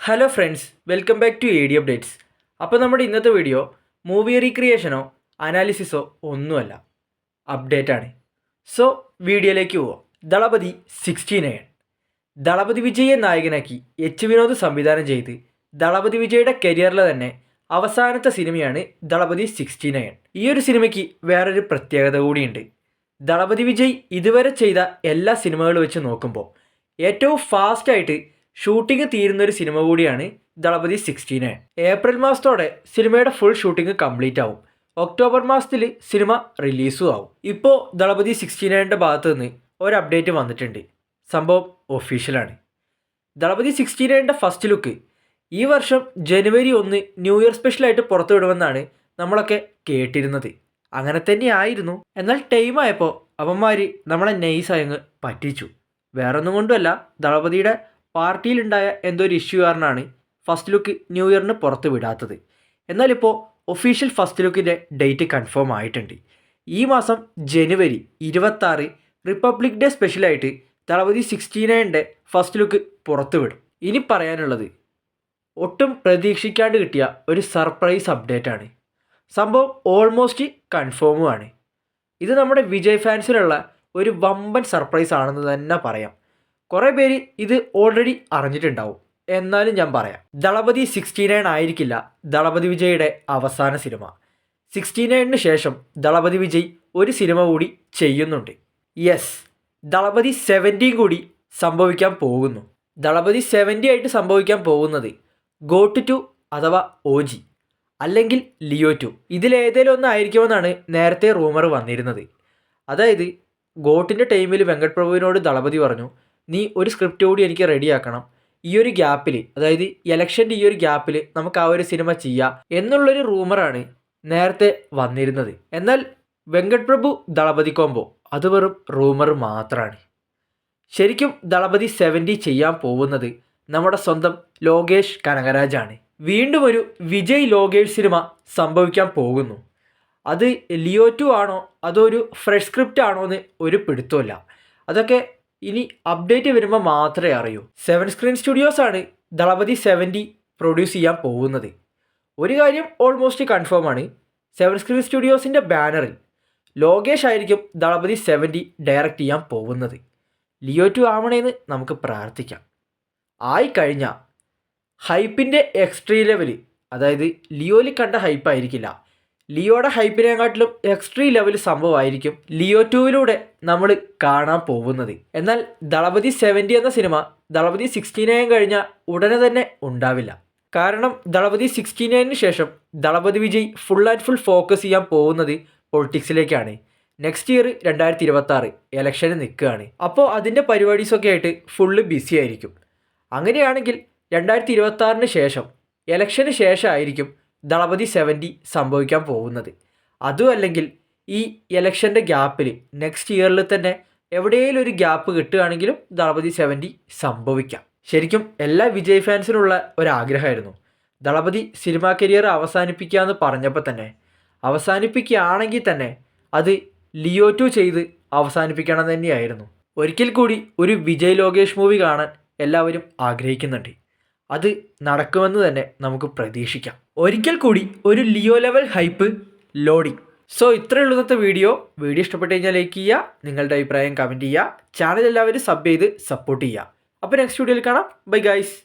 Hello friends, welcome back to a D updates. അപ്പോൾ നമ്മുടെ ഇന്നത്തെ വീഡിയോ മൂവി റീക്രിയേഷനോ അനാലിസിസോ ഒന്നുമല്ല, അപ്ഡേറ്റാണ്. സോ വീഡിയോയിലേക്ക് പോവാം. ദളപതി 69. ദളപതി വിജയെ നായകനാക്കി എച്ച് വിനോദ് സംവിധാനം ചെയ്ത് ദളപതി വിജയുടെ കരിയറിലെ തന്നെ അവസാനത്തെ സിനിമയാണ് ദളപതി 69. ഈ ഒരു സിനിമയ്ക്ക് വേറൊരു പ്രത്യേകത കൂടിയുണ്ട്. ദളപതി വിജയ് ഇതുവരെ ചെയ്ത എല്ലാ സിനിമകളും വെച്ച് നോക്കുമ്പോൾ ഏറ്റവും ഫാസ്റ്റായിട്ട് ഷൂട്ടിംഗ് തീരുന്നൊരു സിനിമ കൂടിയാണ് ദളപതി 69. ഏപ്രിൽ മാസത്തോടെ സിനിമയുടെ ഫുൾ ഷൂട്ടിംഗ് കംപ്ലീറ്റ് ആവും. ഒക്ടോബർ മാസത്തിൽ സിനിമ റിലീസും ആവും. ഇപ്പോൾ ദളപതി 69ൻ്റെ ഭാഗത്തു നിന്ന് ഒരു അപ്ഡേറ്റ് വന്നിട്ടുണ്ട്. സംഭവം ഒഫീഷ്യലാണ്. ദളപതി 69ൻ്റെ ഫസ്റ്റ് ലുക്ക് ഈ വർഷം ജനുവരി 1 ന്യൂ ഇയർ സ്പെഷ്യലായിട്ട് പുറത്തുവിടുമെന്നാണ് നമ്മളൊക്കെ കേട്ടിരുന്നത്. അങ്ങനെ തന്നെയായിരുന്നു. എന്നാൽ ടൈമായപ്പോൾ അവന്മാർ നമ്മളെ നൈസായങ്ങ് പറ്റിച്ചു. വേറൊന്നും കൊണ്ടുമല്ല, ദളപതിയുടെ പാർട്ടിയിലുണ്ടായ എന്തോ ഒരു ഇഷ്യൂ കാരണമാണ് ഫസ്റ്റ് ലുക്ക് ന്യൂ ഇയറിന് പുറത്ത് വിടാത്തത്. എന്നാലിപ്പോൾ ഒഫീഷ്യൽ ഫസ്റ്റ് ലുക്കിൻ്റെ ഡേറ്റ് കൺഫേം ആയിട്ടുണ്ട്. ഈ മാസം ജനുവരി 26 റിപ്പബ്ലിക് ഡേ സ്പെഷ്യലായിട്ട് ദളപതി 69ൻ്റെ ഫസ്റ്റ് ലുക്ക് പുറത്ത് വിടും. ഇനി പറയാനുള്ളത് ഒട്ടും പ്രതീക്ഷിക്കാണ്ട് കിട്ടിയ ഒരു സർപ്രൈസ് അപ്ഡേറ്റാണ്. സംഭവം ഓൾമോസ്റ്റ് കൺഫേമുമാണ്. ഇത് നമ്മുടെ വിജയ് ഫാൻസിനുള്ള ഒരു വമ്പൻ സർപ്രൈസ് ആണെന്ന് തന്നെ പറയാം. കുറേ പേര് ഇത് ഓൾറെഡി അറിഞ്ഞിട്ടുണ്ടാവും. എന്നാലും ഞാൻ പറയാം, ദളപതി 69 ആയിരിക്കില്ല ദളപതി വിജയുടെ അവസാന സിനിമ. 69ന് ശേഷം ദളപതി വിജയ് ഒരു സിനിമ കൂടി ചെയ്യുന്നുണ്ട്. യെസ്, ദളപതി 70 കൂടി സംഭവിക്കാൻ പോകുന്നു. ദളപതി 70 ആയിട്ട് സംഭവിക്കാൻ പോകുന്നത് ഗോട്ട് 2 അഥവാ OG അല്ലെങ്കിൽ ലിയോ 2 ഇതിലേതെങ്കിലും ഒന്നായിരിക്കുമെന്നാണ് നേരത്തെ റൂമർ വന്നിരുന്നത്. അതായത് ഗോട്ടിൻ്റെ ടൈമിൽ വെങ്കട് പ്രഭുവിനോട് ദളപതി പറഞ്ഞു, നീ ഒരു സ്ക്രിപ്റ്റ് കൂടി എനിക്ക് റെഡിയാക്കണം, ഈ ഒരു ഗ്യാപ്പിൽ, അതായത് ഇലക്ഷൻ്റെ ഈ ഒരു ഗ്യാപ്പിൽ നമുക്ക് ആ ഒരു സിനിമ ചെയ്യാം എന്നുള്ളൊരു റൂമറാണ് നേരത്തെ വന്നിരുന്നത്. എന്നാൽ വെങ്കട് പ്രഭു ദളപതി കോംബോ അത് വെറും റൂമർ മാത്രമാണ്. ശരിക്കും ദളപതി 70 ചെയ്യാൻ പോകുന്നത് നമ്മുടെ സ്വന്തം ലോകേഷ് കനകരാജാണ്. വീണ്ടും ഒരു വിജയ് ലോകേഷ് സിനിമ സംഭവിക്കാൻ പോകുന്നു. അത് ലിയോ 2 ആണോ അതോ ഒരു ഫ്രഷ് സ്ക്രിപ്റ്റ് ആണോ എന്ന് ഒരു പിടുത്തമില്ല. അതൊക്കെ ഇനി അപ്ഡേറ്റ് വരുമ്പോൾ മാത്രമേ അറിയൂ. 7 സ്ക്രീൻ സ്റ്റുഡിയോസാണ് ദളപതി 70 പ്രൊഡ്യൂസ് ചെയ്യാൻ പോകുന്നത്. ഒരു കാര്യം ഓൾമോസ്റ്റ് കൺഫേം ആണ്, 7 സ്ക്രീൻ സ്റ്റുഡിയോസിൻ്റെ ബാനറിൽ ലോകേഷ് ആയിരിക്കും ദളപതി 70 ഡയറക്റ്റ് ചെയ്യാൻ പോകുന്നത്. ലിയോ 2 ആവണേന്ന് നമുക്ക് പ്രാർത്ഥിക്കാം. ആയിക്കഴിഞ്ഞാൽ ഹൈപ്പിൻ്റെ എക്സ്ട്രീം ലെവൽ, അതായത് ലിയോയിൽ കണ്ട ഹൈപ്പായിരിക്കില്ല, ലിയോയുടെ ഹൈപ്പിനെക്കാട്ടിലും എക്സ്ട്രീം ലെവൽ സംഭവമായിരിക്കും ലിയോ 2വിലൂടെ നമ്മൾ കാണാൻ പോകുന്നത്. എന്നാൽ ദളപതി 70 എന്ന സിനിമ ദളപതി 69 കഴിഞ്ഞാൽ ഉടനെ തന്നെ ഉണ്ടാവില്ല. കാരണം ദളപതി 69ന് ശേഷം Thalapathy Vijay full and full focus ചെയ്യാൻ പോകുന്നത് പൊളിറ്റിക്സിലേക്കാണ്. നെക്സ്റ്റ് ഇയർ 2026 ഇലക്ഷന് നിൽക്കുകയാണ്. അപ്പോൾ അതിൻ്റെ പരിപാടീസൊക്കെ ആയിട്ട് ഫുള്ള് ബിസി ആയിരിക്കും. അങ്ങനെയാണെങ്കിൽ 2026 ശേഷം, ഇലക്ഷന് ശേഷമായിരിക്കും ദളപതി 70 സംഭവിക്കാൻ പോകുന്നത്. അതും അല്ലെങ്കിൽ ഈ ഇലക്ഷൻ്റെ ഗ്യാപ്പിൽ നെക്സ്റ്റ് ഇയറിൽ തന്നെ എവിടെയെങ്കിലും ഒരു ഗ്യാപ്പ് കിട്ടുകയാണെങ്കിലും ദളപതി 70 സംഭവിക്കാം. ശരിക്കും എല്ലാ വിജയ് ഫാൻസിനുള്ള ഒരാഗ്രഹമായിരുന്നു ദളപതി സിനിമാ കരിയർ അവസാനിപ്പിക്കുക എന്ന് പറഞ്ഞപ്പോൾ തന്നെ, അവസാനിപ്പിക്കുകയാണെങ്കിൽ തന്നെ അത് ലിയോ 2 ചെയ്ത് അവസാനിപ്പിക്കണം തന്നെയായിരുന്നു. ഒരിക്കൽ കൂടി ഒരു വിജയ് ലോകേഷ് മൂവി കാണാൻ എല്ലാവരും ആഗ്രഹിക്കുന്നുണ്ട്. അത് നടക്കുമെന്ന് തന്നെ നമുക്ക് പ്രതീക്ഷിക്കാം. ഒരിക്കൽ കൂടി ഒരു Leo level hype loading. So ഇത്രയുള്ള ഇന്നത്തെ വീഡിയോ ഇഷ്ടപ്പെട്ട് കഴിഞ്ഞാൽ ലൈക്ക് ചെയ്യുക, നിങ്ങളുടെ അഭിപ്രായം കമൻറ്റ് ചെയ്യുക, ചാനൽ എല്ലാവരും സബ് ചെയ്ത് സപ്പോർട്ട് ചെയ്യുക. അപ്പോൾ നെക്സ്റ്റ് വീഡിയോയിൽ കാണാം. Bye guys.